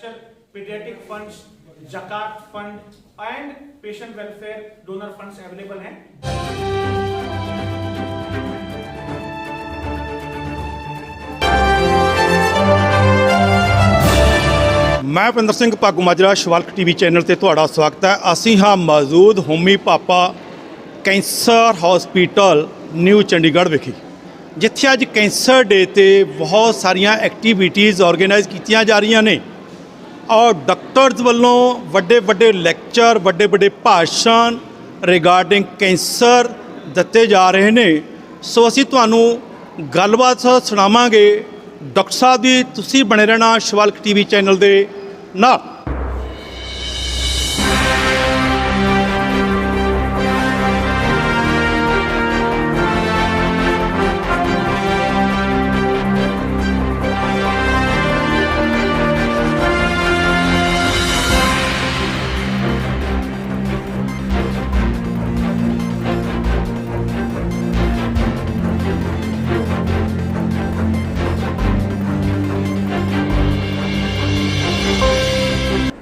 Infrastructure, paediatric funds, ज़कात fund and patient welfare donor funds available हैं। मैं भुपिंदर सिंह भागू माजरा शिवालक टीवी चैनल ते तुहाडा स्वागत है। असीं हाँ मौजूद होमी भापा कैंसर हॉस्पिटल न्यू चंडीगढ़ विखी, जिथे अज कैंसर डे ते बहुत सारिया एक्टिविटीज़ ऑर्गेनाइज कीतियां जा रही ने और डॉक्टर्स वालों वड्डे वड्डे लैक्चर, वड्डे वड्डे भाषण रिगार्डिंग कैंसर दिते जा रहे ने। सो असीं तुहानूं गलबात सुणावांगे डॉक्टर साहब दी। तुसीं बने रहना शिवालक टीवी चैनल दे नाल।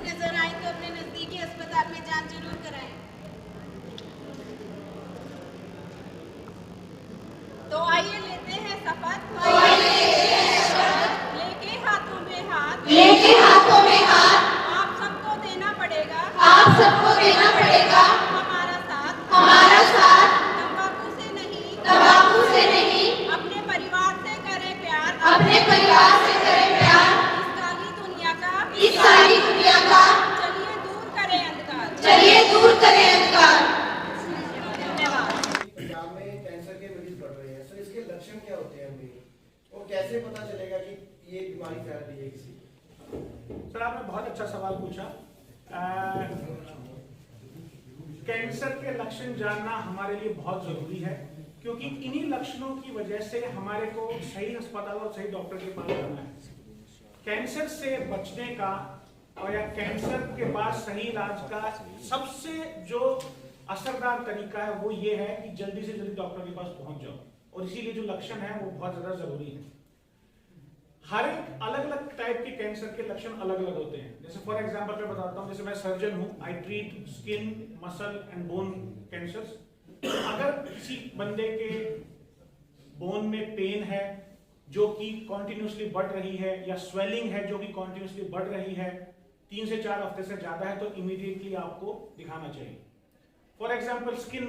नजर आए तो अपने नजदीकी अस्पताल में जांच जरूर कराएं। तो आइए लेते हैं शपथ, लेके हाथों में हाथ, आप सबको देना पड़ेगा, हमारा साथ, तंबाकू से नहीं, अपने परिवार से करें प्यार, इस काली दुनिया का चलिए दूर करें अंधकार। धन्यवाद। पंजाब में कैंसर के मरीज बढ़ रहे हैं, सो इसके लक्षण क्या होते हैं हमें, और कैसे पता चलेगा कि ये बीमारी फैल रही है किसी? सर, आपने बहुत अच्छा सवाल पूछा। कैंसर के लक्षण जानना हमारे लिए बहुत जरूरी है, क्योंकि इन्हीं लक्षणों की वजह से हमारे को सही अस्पताल और सही डॉक्टर के पास जाना है। कैंसर से बचने का और या कैंसर के बाद सही इलाज का सबसे जो असरदार तरीका है वो ये है कि जल्दी से जल्दी डॉक्टर के पास पहुंच जाओ, और इसीलिए जो लक्षण है वो बहुत ज्यादा जरूरी है। हर एक अलग अलग टाइप के कैंसर के लक्षण अलग अलग होते हैं। जैसे फॉर एग्जांपल मैं बताता हूँ, जैसे मैं सर्जन हूँ, I treat skin, muscle and bone cancers. अगर किसी बंदे के बोन में पेन है जो कि कॉन्टिन्यूसली बढ़ रही है, या स्वेलिंग है जो कि कॉन्टिन्यूसली बढ़ रही है, 3 से 4 हफ्ते से ज्यादा है, तो इमीडिएटली आपको दिखाना चाहिए। फॉर एग्जाम्पल स्किन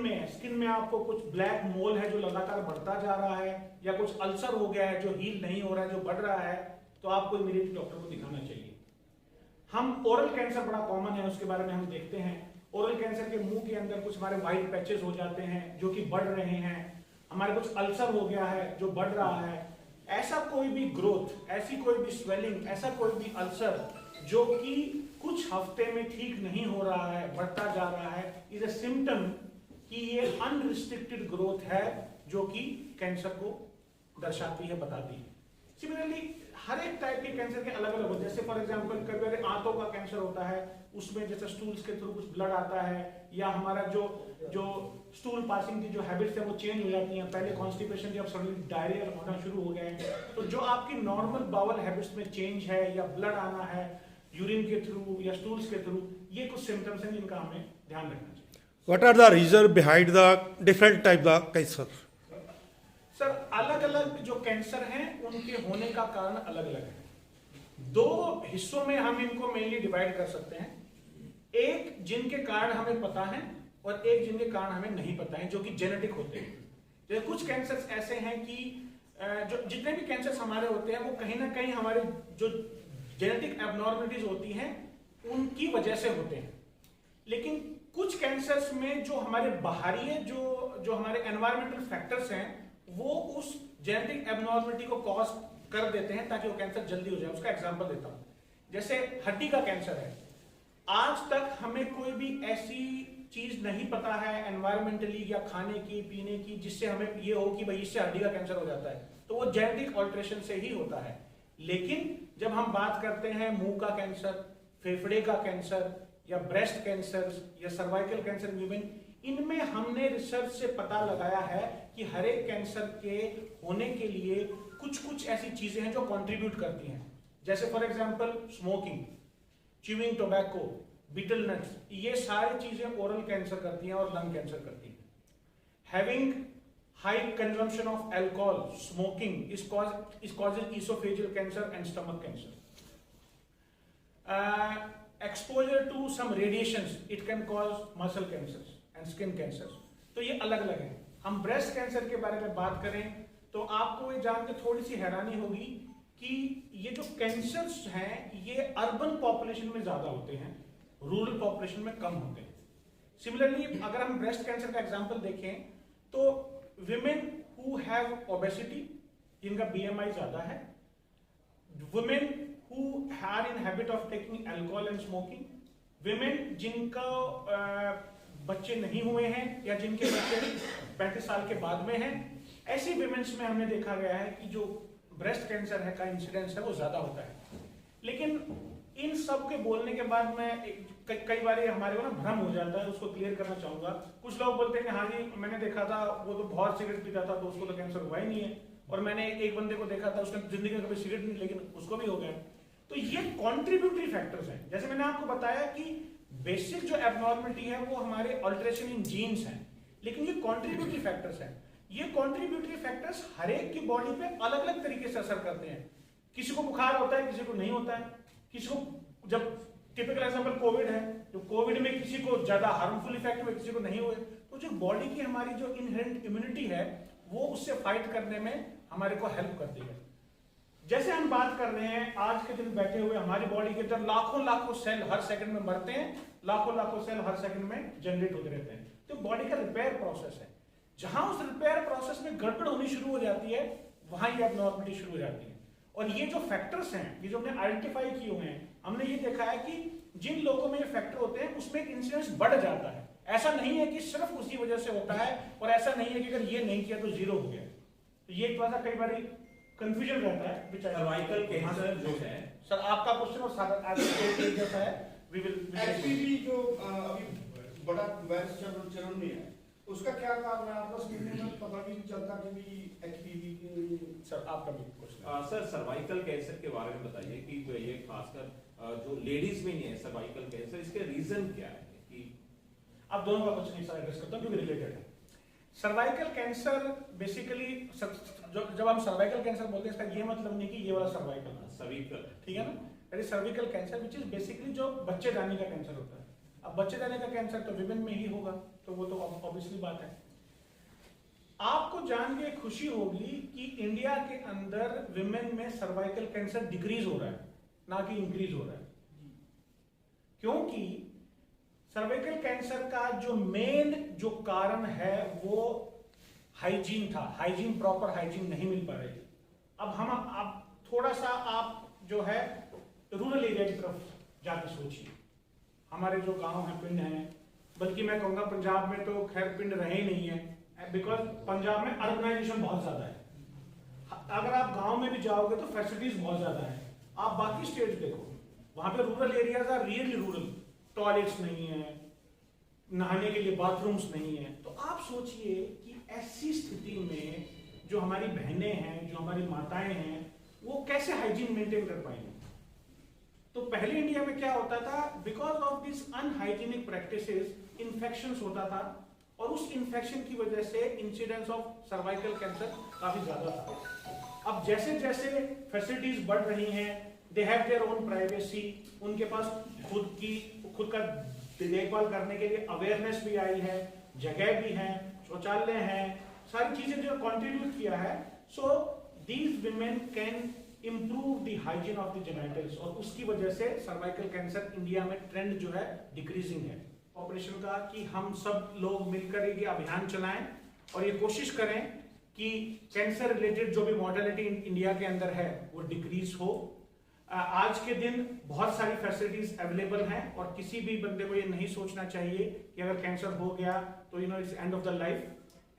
में आपको कुछ ब्लैक मोल है जो लगातार बढ़ता जा रहा है, या कुछ अल्सर हो गया है जो हील नहीं हो रहा है, जो बढ़ रहा है, तो आपको इमीडिएटली डॉक्टर को दिखाना चाहिए। हम ओरल कैंसर बड़ा कॉमन है, उसके बारे में हम देखते हैं। ओरल कैंसर के मुंह के अंदर कुछ हमारे व्हाइट पैचेस हो जाते हैं जो कि बढ़ रहे हैं, हमारे कुछ अल्सर हो गया है जो बढ़ रहा है। ऐसा कोई भी ग्रोथ, ऐसी कोई भी स्वेलिंग, ऐसा कोई भी अल्सर जो कि कुछ हफ्ते में ठीक नहीं हो रहा है, बढ़ता जा रहा है, इज अ सिम्टम कि ये अनरिस्ट्रिक्टेड ग्रोथ है जो कि कैंसर को दर्शाती है, बताती है। सिमिलरली हर एक टाइप के कैंसर के अलग अलग होते हैं। जैसे फॉर एग्जांपल कभी आंतों का कैंसर होता है, उसमें जैसे स्टूल्स के थ्रू कुछ ब्लड आता है, या हमारा जो स्टूल पासिंग की जो हैबिट्स है वो चेंज हो जाती हैं। पहले कॉन्स्टिपेशन की अब सडनली डायरिया होना शुरू हो गया है। तो जो आपकी नॉर्मल बाउल हैबिट्स में चेंज है, या ब्लड आना है यूरिन के थ्रू या स्टूल्स के थ्रू, ये कुछ सिम्टम्स हैं जिनका हमें ध्यान रखना चाहिए। What are the reasons behind the different type of cancer? Sir, अलग अलग जो कैंसर हैं उनके होने का कारण अलग अलग है। 2 हिस्सों में हम इनको मेनली डिवाइड कर सकते हैं। एक जिनके कारण हमें पता है, और एक जिनके कारण हमें नहीं पता है, जो कि जेनेटिक होते हैं। जैसे कुछ कैंसर्स ऐसे हैं कि जो जितने भी कैंसर्स हमारे होते हैं वो कहीं ना कहीं हमारे जो जेनेटिक एबनॉर्मलिटीज होती हैं उनकी वजह से होते हैं। लेकिन कुछ कैंसर्स में जो हमारे बाहरी है, जो हमारे एनवायरमेंटल फैक्टर्स हैं, वो उस जेनेटिक एबनॉर्मलिटी को कॉज कर देते हैं ताकि वो कैंसर जल्दी हो जाए। उसका एग्जांपल देता हूं, जैसे हड्डी का कैंसर है। आज तक हमें कोई भी ऐसी चीज नहीं पता है एनवायरमेंटली या खाने की पीने की जिससे हमें ये हो कि भाई इससे हड्डी का कैंसर हो जाता है, तो वो जेनेटिक ऑल्ट्रेशन से ही होता है। लेकिन जब हम बात करते हैं मुंह का कैंसर, फेफड़े का कैंसर, या ब्रेस्ट कैंसर, या सर्वाइकल कैंसर वीमेन, इनमें हमने रिसर्च से पता लगाया है कि हर एक कैंसर के होने के लिए कुछ कुछ ऐसी चीजें हैं जो कंट्रीब्यूट करती हैं। जैसे for example chewing tobacco, betel nuts, ये सारी चीजें ओरल कैंसर करती हैं और लंग कैंसर करती हैं। Having high consumption of alcohol, smoking is causes esophageal cancer and stomach cancer. Exposure to some radiations, it can cause muscle cancer and skin cancer. तो ये अलग अलग है। हम ब्रेस्ट कैंसर के बारे में बात करें तो आपको ये जान के थोड़ी सी हैरानी होगी कि ये जो कैंसर्स हैं ये अर्बन पॉपुलेशन में ज्यादा होते हैं, रूरल पॉपुलेशन में कम होते हैं। सिमिलरली अगर हम ब्रेस्ट कैंसर का एग्जांपल देखें तो विमेन हु हैव ओबेसिटी, जिनका बीएमआई ज्यादा है, women who are in habit of taking alcohol and smoking, women जिनका बच्चे नहीं हुए हैं या जिनके बच्चे 35 साल के बाद में हैं, ऐसी विमेन्स में हमने देखा गया है कि जो ब्रेस्ट कैंसर है का इंसिडेंस है वो ज्यादा होता है। लेकिन इन सब के बोलने के बाद मैं कई बार हमारे को ना भ्रम हो जाता है, उसको क्लियर करना चाहूंगा। कुछ लोग बोलते हैं कि हाँ जी मैंने देखा था वो तो बहुत सिगरेट पीता था तो उसको तो कैंसर हुआ ही नहीं है, और मैंने एक बंदे को देखा था उसने जिंदगी में कभी सिगरेट नहीं लेकिन उसको भी हो गया। तो ये कॉन्ट्रीब्यूटरी फैक्टर्स हैं। जैसे मैंने आपको बताया कि बेसिक जो एबनॉर्मलिटी है वो हमारे अल्टरेशन इन जीन्स हैं, लेकिन ये कॉन्ट्रीब्यूटरी फैक्टर्स हैं। ये कॉन्ट्रीब्यूटरी फैक्टर्स हर एक की बॉडी पे अलग अलग तरीके से असर करते हैं। किसी को बुखार होता है, किसी को नहीं होता है, किसी को जब टिपिकल एग्जांपल कोविड है, जो कोविड में किसी को ज्यादा हार्मफुल इफेक्ट हुए, किसी को नहीं हुए। तो जो बॉडी की हमारी जो इनहेरेंट इम्यूनिटी है वो उससे फाइट करने में हमारे को हेल्प करती है। जैसे हम बात कर रहे हैं आज के दिन बैठे हुए, हमारी बॉडी के अंदर लाखों लाखों सेल हर सेकंड में मरते हैं, लाखों लाखों सेल हर सेकंड में जनरेट होते रहते हैं। तो बॉडी का रिपेयर प्रोसेस है। जहां उस रिपेयर प्रोसेस में गड़बड़ होनी शुरू हो जाती है वहां ये एबनॉर्मलिटी शुरू हो जाती है। और ये जो फैक्टर्स हैं, ये जो हमने आइडेंटिफाई किए हुए हैं, हमने ये देखा है कि जिन लोगों में ये फैक्टर होते हैं उसमें इंसिडेंस बढ़ जाता है। ऐसा नहीं है कि सिर्फ उसी वजह से होता है, और ऐसा नहीं है कि अगर ये नहीं किया तो जीरो हो गया। तो ये थोड़ा सा कई बार कंफ्यूजन रहता है। सर्वाइकल कैंसर जो है सर आपका क्वेश्चन और सारा जैसा है, वी विल एक्चुअली जो अभी बड़ा वायरस चरण में है उसका क्या कारण है? आपको सुनने में पता भी नहीं चलता कि भी एचपीवी। सर आपका भी क्वेश्चन। सर सर्वाइकल कैंसर के बारे में बताइए कि ये खासकर जो लेडीज में नहीं है सर्वाइकल कैंसर, इसके रीजन क्या है? कि आप दोनों का क्वेश्चन एक साथ एड्रेस करता हूं क्योंकि रिलेटेड है। सर्वाइकल कैंसर बेसिकली जब हम सर्वाइकल कैंसर बोलते हैं इसका ये मतलब नहीं कि ये वाला सर्वाइकल, सर्विकल, ठीक है ना? That is cervical cancer which is basically जो बच्चे दानी का कैंसर होता है। अब बच्चे दाने का कैंसर तो विमेन में ही होगा, तो वो तो ऑब्वियसली बात है। आपको जान के खुशी होगी कि इंडिया के अंदर विमेन में सर्वाइकल कैंसर डिक्रीज हो रहा है, ना कि इंक्रीज हो रहा है। क्योंकि सर्वाइकल कैंसर का जो मेन जो कारण है वो हाइजीन था। हाइजीन, प्रॉपर हाइजीन नहीं मिल पा रही। अब थोड़ा सा आप जो है रूरल एरिया की तरफ जाके सोचिए। हमारे जो गांव हैं, पिंड हैं, बल्कि मैं कहूंगा पंजाब में तो खैर पिंड रहे ही नहीं है, बिकॉज पंजाब में अर्बनाइजेशन बहुत ज्यादा है। अगर आप गांव में भी जाओगे तो फैसिलिटीज बहुत ज्यादा है। आप बाकी स्टेट्स देखो, वहां पे rural areas are really rural, toilets नहीं है, नहाने के लिए बाथरूम्स नहीं है। तो आप सोचिए कि ऐसी स्थिति में जो हमारी बहनें हैं, जो हमारी माताएं हैं, वो कैसे हाइजीन मेंटेन कर पाएंगे? तो पहले इंडिया में क्या होता था, because of this unhygienic practices infections होता था, और उस इन्फेक्शन की वजह से इंसिडेंस ऑफ सर्वाइकल कैंसर काफी ज्यादा था। अब जैसे जैसे फैसिलिटीज बढ़ रही हैं, they have their own privacy, उनके पास खुद का देखभाल करने के लिए अवेयरनेस भी आई है, जगह भी है, शौचालय है, सारी चीजें जो कंट्रीब्यूट किया है। So these women can improve the hygiene of the genitals, और उसकी वजह से सर्वाइकल कैंसर इंडिया में ट्रेंड जो है डिक्रीजिंग है। ऑपरेशन का कि हम सब लोग मिलकर ये अभियान चलाएं और ये कोशिश करें कि कैंसर रिलेटेड जो भी मॉर्टेलिटी इंडिया के अंदर है वो डिक्रीज हो। आज के दिन बहुत सारी फैसिलिटीज अवेलेबल हैं, और किसी भी बंदे को ये नहीं सोचना चाहिए कि अगर कैंसर हो गया तो it's end of the life.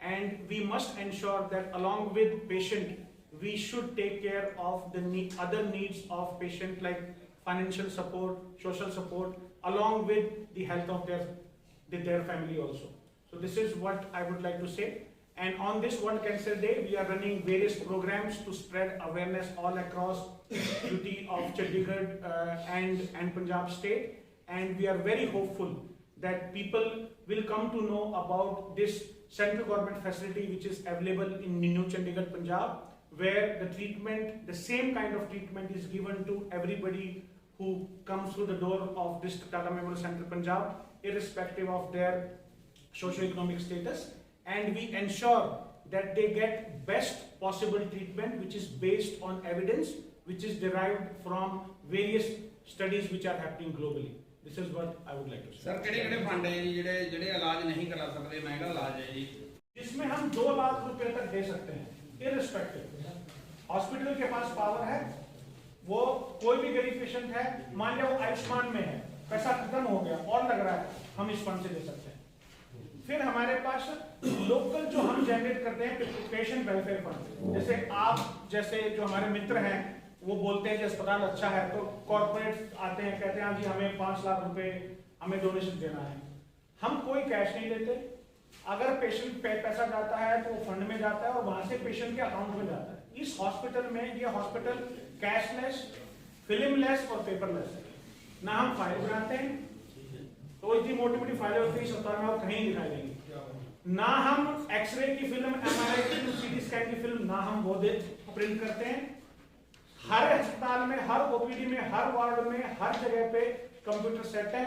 And we must ensure that along with patient we should take care of the other needs of patient, like financial support, social support, along with the health of their family also. So this is what I would like to say. And on this World Cancer Day, we are running various programs to spread awareness all across UT of Chandigarh and Punjab state. And we are very hopeful that people will come to know about this central government facility which is available in New Chandigarh, Punjab, where the treatment, the same kind of treatment is given to everybody who comes through the door of this Tata Memorial Centre, Punjab, irrespective of their socio-economic status. And we ensure that they get best possible treatment which is based on evidence, which is derived from various studies which are happening globally. This is what I would like to say. Sir किहड़े fund है जी ਜਿਹੜੇ इलाज नहीं करा सकते महंगा इलाज है जी जिसमें हम 2 लाख रुपए तक दे सकते हैं, irrespective. हॉस्पिटल के पास पावर है, वो कोई भी गरीब पेशेंट है, मान लिया वो आयुष्मान में है, पैसा खत्म हो गया और लग रहा है, हम इस फंड से दे सकते हैं. फिर हमारे पास लोकल जो हम जनरेट करते हैं पेशेंट वेलफेयर फंड, जैसे आप जैसे जो हमारे मित्र हैं वो बोलते हैं कि अस्पताल अच्छा है, तो कॉर्पोरेट आते हैं कहते हैं जी हमें 5 लाख रुपए हमें डोनेशन देना है. हम कोई कैश नहीं देते. अगर पेशेंट पैसा जाता है तो वो फंड में जाता है और वहां से पेशेंट के अकाउंट में जाता है. इस हॉस्पिटल में ये हॉस्पिटल कैशलेस, फिल्मलेस और पेपरलेस है. ना हम फाइल बनाते हैं, तो इतनी मोटी मोटी फाइलें होती है सप्ताह में आप कहीं दिखाई देंगे. ना हम एक्सरे की फिल्म, एमआरआई की फिल्म, सीटी स्कैन की फिल्म ना हम वो प्रिंट करते हैं. हर अस्पताल में, हर ओपीडी में, हर वार्ड में, हर जगह पे कंप्यूटर सेट है.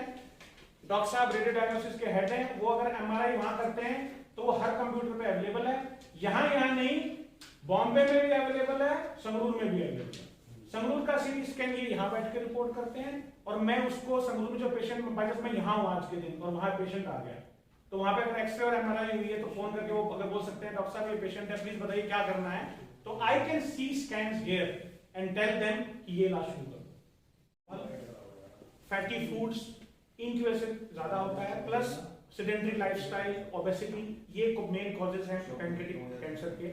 डॉक्टर साहब रेडियो डायग्नोसिस के हेड हैं, वो अगर एमआरआई वहां करते हैं तो वो हर कंप्यूटर पे अवेलेबल है. यहाँ नहीं, बॉम्बे में भी अवेलेबल है, संगरूर में भी अवेलेबल है. संगरूर का सीटी स्कैन ये यहाँ बैठ के रिपोर्ट करते हैं और मैं उसको संगरूर में जो पेशेंट, जब मैं यहाँ हूँ आज के दिन और वहां पेशेंट आ गया तो वहां पे अगर एक्सरे और एमआरआई हुई है तो फोन करके वो अगर बोल सकते हैं डॉक्टर साहब ये पेशेंट है, प्लीज बताइए क्या करना है, तो I can see scans here and tell them कि ये इलाज शुरू करो. फैटी फूड्स इनकी वजह से ज्यादा होता है, प्लस सेडेंटरी लाइफस्टाइल, ओबेसिटी, ये मेन कॉजेज हैं पैनक्रियाटिक कैंसर के.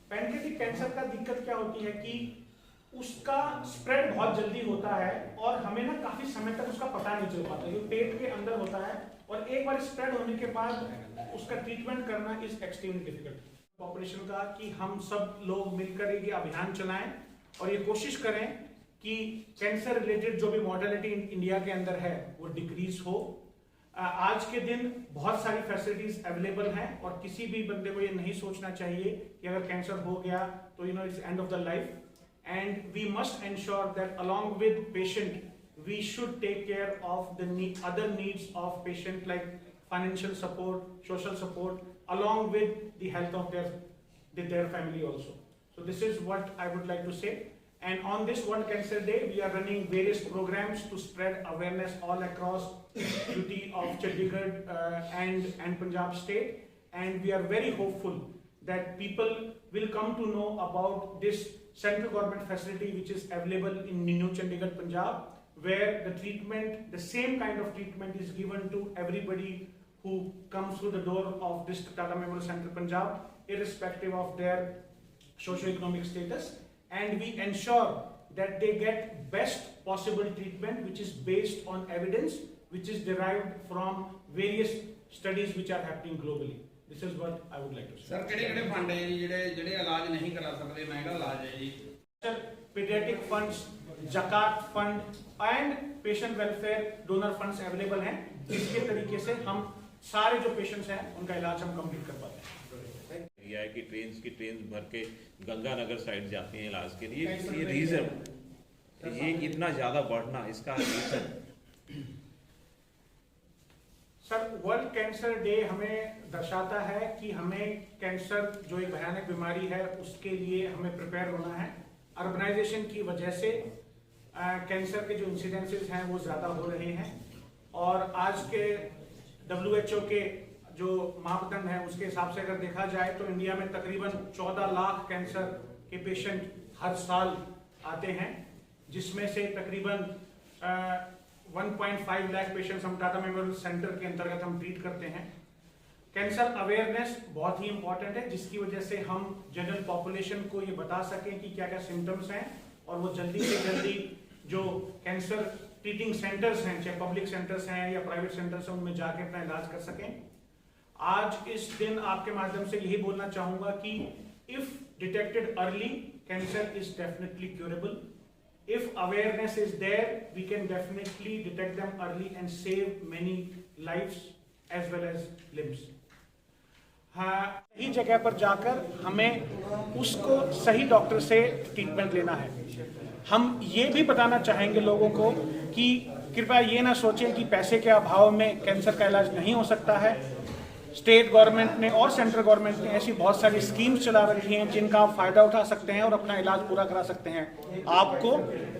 पैनक्रियाटिक कैंसर का दिक्कत क्या होती है कि उसका स्प्रेड बहुत जल्दी होता है और हमें ना काफी समय तक उसका पता नहीं चल पाता. ये पेट के अंदर होता है और एक बार स्प्रेड होने के बाद उसका ट्रीटमेंट करना इज एक्सट्रीमली डिफिकल्ट. पॉपुलेशन का कि हम सब लोग मिलकर ये अभियान चलाएं और ये कोशिश करें कि कैंसर रिलेटेड जो भी मॉर्टेलिटी इंडिया के अंदर है वो डिक्रीज हो. आज के दिन बहुत सारी फैसिलिटीज अवेलेबल हैं और किसी भी बंदे को ये नहीं सोचना चाहिए कि अगर कैंसर हो गया तो it's end of the life. And we must ensure that along with patient, we should take care of the other needs of patient like financial support, social support, along with the health of their family also. So this is what I would like to say. And on this World Cancer Day, we are running various programs to spread awareness all across UT of Chandigarh and Punjab state. And we are very hopeful that people will come to know about this central government facility which is available in New Chandigarh, Punjab, where the treatment, the same kind of treatment is given to everybody who comes through the door of this Tata Memorial Centre, Punjab, irrespective of their socio-economic status. And we ensure that they get best possible treatment which is based on evidence, which is derived from various studies which are happening globally. This is what I would like to say. Sir किहड़े fund है जी ਜਿਹੜੇ इलाज नहीं करा सकते महंगा इलाज है जी Pediatric funds, Zakat fund and patient welfare donor funds available हैं, जिसके तरीके से हम सारे जो पेशेंट्स हैं उनका इलाज हम कंप्लीट कर पाते हैं. यह है कि ट्रेन भर के गंगानगर साइड जाती हैं इलाज के लिए. ये रीजन, ये इतना ज्यादा बढ़ना, इसका reason sir, world cancer day हमें दर्शाता है कि हमें कैंसर जो एक भयानक बीमारी है उसके लिए हमें प्रिपेयर होना है. अर्बनाइजेशन की वजह से कैंसर के जो इंसिडेंसेस हैं वो ज़्यादा हो रहे हैं और आज के WHO के जो मापदंड हैं उसके हिसाब से अगर देखा जाए तो इंडिया में तकरीबन 14 लाख कैंसर के पेशेंट हर साल आते हैं, जिसमें से तकरीबन 1.5 लाख पेशेंट्स हम टाटा मेमोरियल सेंटर के अंतर्गत हम ट्रीट करते हैं. कैंसर अवेयरनेस बहुत ही इंपॉर्टेंट है, जिसकी वजह से हम जनरल पॉपुलेशन को ये बता सकें कि क्या क्या सिम्टम्स हैं और वो जल्दी से जल्दी जो कैंसर ट्रीटिंग सेंटर्स हैं, चाहे पब्लिक सेंटर्स हैं या प्राइवेट सेंटर्स हैं, उनमें जाके अपना इलाज कर सकें. आज इस दिन आपके माध्यम से यही बोलना चाहूंगा कि if detected early, cancer is definitely curable. If awareness is there, we can definitely detect them early and save many lives as well as limbs. हाँ, सही जगह पर जाकर हमें उसको सही डॉक्टर से ट्रीटमेंट लेना है. हम ये भी बताना चाहेंगे लोगों को कि कृपया ये ना सोचें कि पैसे के अभाव में कैंसर का इलाज नहीं हो सकता है. स्टेट गवर्नमेंट ने और सेंट्रल गवर्नमेंट ने ऐसी बहुत सारी स्कीम्स चला रखी हैं जिनका आप फायदा उठा सकते हैं और अपना इलाज पूरा करा सकते हैं. आपको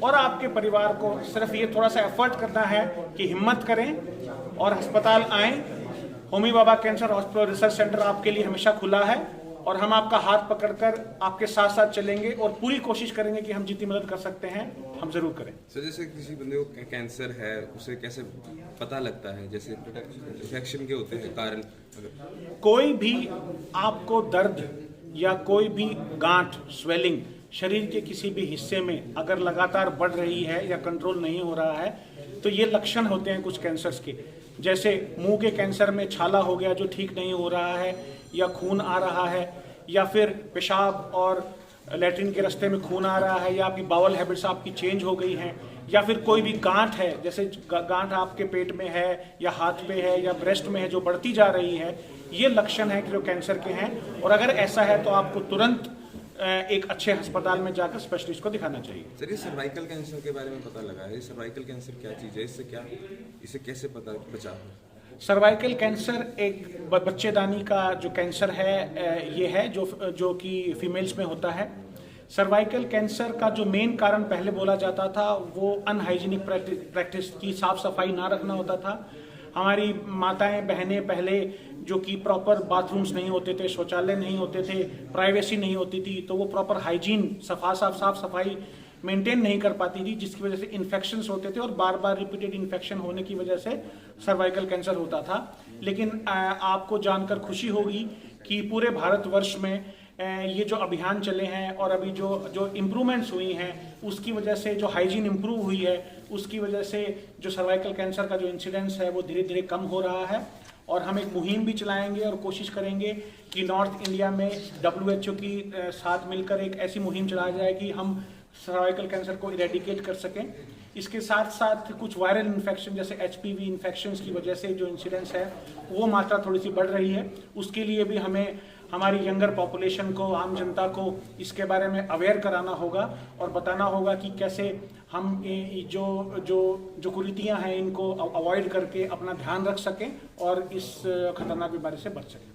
और आपके परिवार को सिर्फ ये थोड़ा सा एफर्ट करना है कि हिम्मत करें और अस्पताल आएं. Homi Bhabha cancer hospital research centre आपके लिए हमेशा खुला है और हम आपका हाथ पकड़कर आपके साथ साथ चलेंगे और पूरी कोशिश करेंगे कि हम जितनी मदद कर सकते हैं हम जरूर करें. सर, जैसे किसी बंदे को कैंसर है उसे कैसे पता लगता है? जैसे इन्फेक्शन के होते हैं कारण? कोई भी आपको दर्द या कोई भी गांठ, स्वेलिंग शरीर के किसी भी हिस्से में अगर लगातार बढ़ रही है या कंट्रोल नहीं हो रहा है तो ये लक्षण होते हैं कुछ कैंसर्स के. जैसे मुंह के कैंसर में छाला हो गया जो ठीक नहीं हो रहा है, या खून आ रहा है, या फिर पेशाब और लैट्रिन के रास्ते में खून आ रहा है, या आपकी बावल हैबिट्स आपकी चेंज हो गई हैं, या फिर कोई भी गांठ है, जैसे गांठ आपके पेट में है या हाथ पे है या ब्रेस्ट में है जो बढ़ती जा रही है, ये लक्षण है कि जो कैंसर के हैं. और अगर ऐसा है तो आपको तुरंत एक अच्छे अस्पताल में जाकर स्पेशलिस्ट को दिखाना चाहिए. सर, ये सर्वाइकल कैंसर के बारे में पता लगा है. सर्वाइकल कैंसर क्या चीज़ है? इसे कैसे पता बचाव? सर्वाइकल कैंसर एक बच्चेदानी का जो कैंसर है ये है जो कि फीमेल्स में होता है. सर्वाइकल कैंसर का जो मेन कारण पहले बोला जाता था वो अनहाइजीनिक प्रैक्टिस की, साफ सफाई ना रखना होता था. हमारी माताएं बहनें पहले जो कि प्रॉपर बाथरूम्स नहीं होते थे, शौचालय नहीं होते थे, प्राइवेसी नहीं होती थी, तो वो प्रॉपर हाइजीन साफ सफाई मेंटेन नहीं कर पाती थी, जिसकी वजह से इन्फेक्शंस होते थे और बार बार रिपीटेड इन्फेक्शन होने की वजह से सर्वाइकल कैंसर होता था. लेकिन आपको जानकर खुशी होगी कि पूरे भारतवर्ष में ये जो अभियान चले हैं और अभी जो इम्प्रूवमेंट्स हुई हैं उसकी वजह से, जो हाइजीन इम्प्रूव हुई है उसकी वजह से जो सर्वाइकल कैंसर का जो इंसिडेंस है वो धीरे धीरे कम हो रहा है. और हम एक मुहिम भी चलाएंगे और कोशिश करेंगे कि नॉर्थ इंडिया में WHO की साथ मिलकर एक ऐसी मुहिम चलाया जाए कि हम सर्वाइकल कैंसर को इरेडिकेट कर सकें. इसके साथ साथ कुछ वायरल इन्फेक्शन जैसे HPV इन्फेक्शंस की वजह से जो इंसिडेंस है वो मात्रा थोड़ी सी बढ़ रही है. उसके लिए भी हमें हमारी यंगर पॉपुलेशन को, आम जनता को इसके बारे में अवेयर कराना होगा और बताना होगा कि कैसे हम जो कुरीतियां हैं इनको अवॉइड करके अपना ध्यान रख सकें और इस खतरनाक बीमारी से बच सकें.